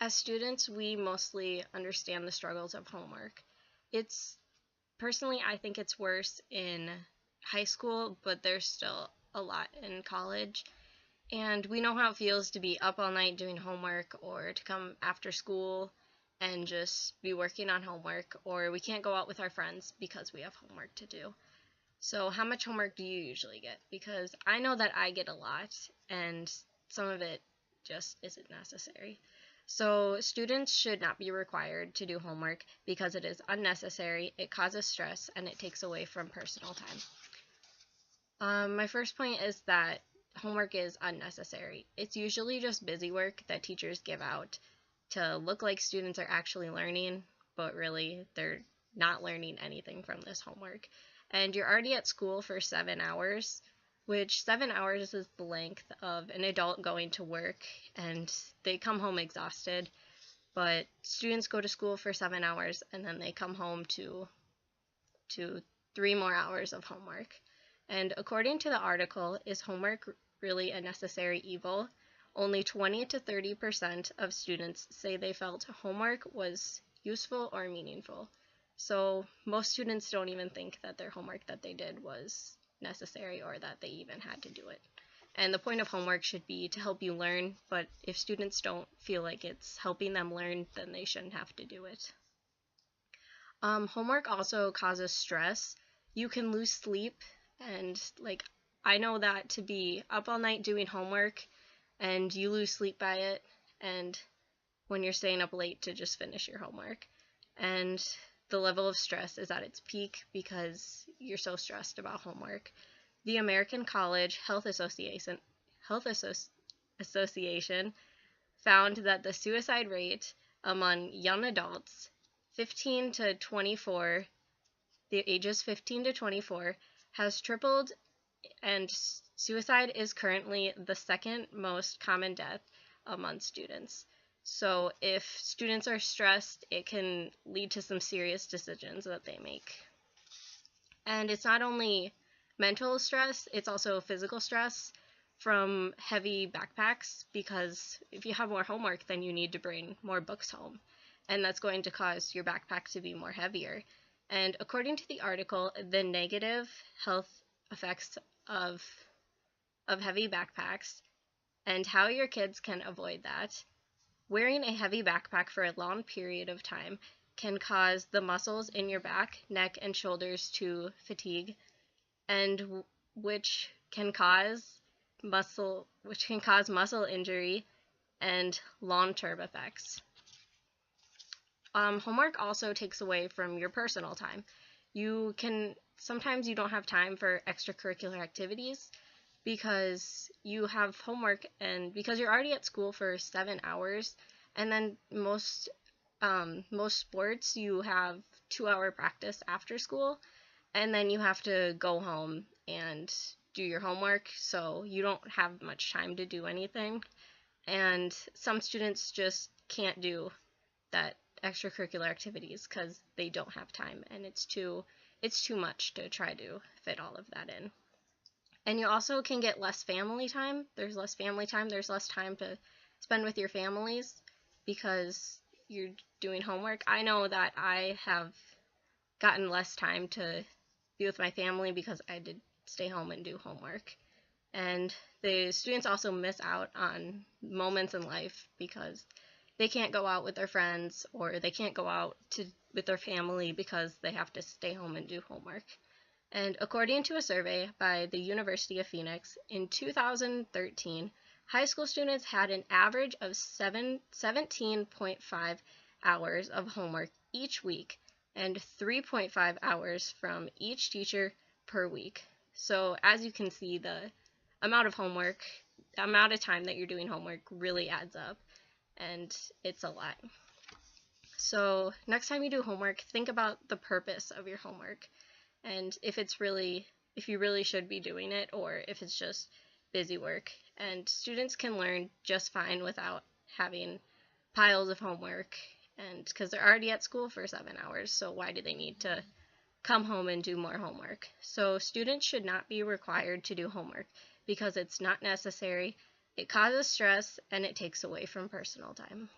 As students, we mostly understand the struggles of homework. It's personally, I think it's worse in high school, but there's still a lot in college. And we know how it feels to be up all night doing homework or to come after school and just be working on homework, or we can't go out with our friends because we have homework to do. So, how much homework do you usually get? Because I know that I get a lot, and some of it just isn't necessary. So, students should not be required to do homework because it is unnecessary, it causes stress, and it takes away from personal time. My first point is that homework is unnecessary. It's usually just busy work that teachers give out to look like students are actually learning, but really they're not learning anything from this homework. And you're already at school for 7 hours, which 7 hours is the length of an adult going to work, and they come home exhausted. But students go to school for 7 hours and then they come home to 3 more hours of homework. And according to the article, is homework really a necessary evil? Only 20 to 30% of students say they felt homework was useful or meaningful. So most students don't even think that their homework that they did was necessary or that they even had to do it. And the point of homework should be to help you learn, but if students don't feel like it's helping them learn, then they shouldn't have to do it. Homework also causes stress. You can lose sleep, and I know that to be up all night doing homework and you lose sleep by it, and when you're staying up late to just finish your homework. And the level of stress is at its peak because you're so stressed about homework. The American College Health Association found that the suicide rate among young adults 15 to 24, the ages 15 to 24, has tripled, and suicide is currently the second most common death among students. So if students are stressed, it can lead to some serious decisions that they make. And it's not only mental stress, it's also physical stress from heavy backpacks, because if you have more homework, then you need to bring more books home, and that's going to cause your backpack to be more heavier. And according to the article, the negative health effects of heavy backpacks and how your kids can avoid that. Wearing a heavy backpack for a long period of time can cause the muscles in your back, neck, and shoulders to fatigue, and which can cause muscle injury and long-term effects. Homework also takes away from your personal time. Sometimes you don't have time for extracurricular activities because you have homework, and because you're already at school for 7 hours, and then most sports you have 2-hour practice after school, and then you have to go home and do your homework, so you don't have much time to do anything. And some students just can't do that extracurricular activities because they don't have time, and it's too much to try to fit all of that in. And you also can get less family time. There's less family time. There's less time to spend with your families because you're doing homework. I know that I have gotten less time to be with my family because I did stay home and do homework. And the students also miss out on moments in life because they can't go out with their friends, or they can't go out with their family because they have to stay home and do homework. And according to a survey by the University of Phoenix, in 2013, high school students had an average of 17.5 hours of homework each week, and 3.5 hours from each teacher per week. So as you can see, the amount of time that you're doing homework really adds up, and it's a lot. So next time you do homework, think about the purpose of your homework, and if you really should be doing it, or if it's just busy work. And students can learn just fine without having piles of homework, and because they're already at school for 7 hours, so why do they need to come home and do more homework? So students should not be required to do homework because it's not necessary, it causes stress, and it takes away from personal time.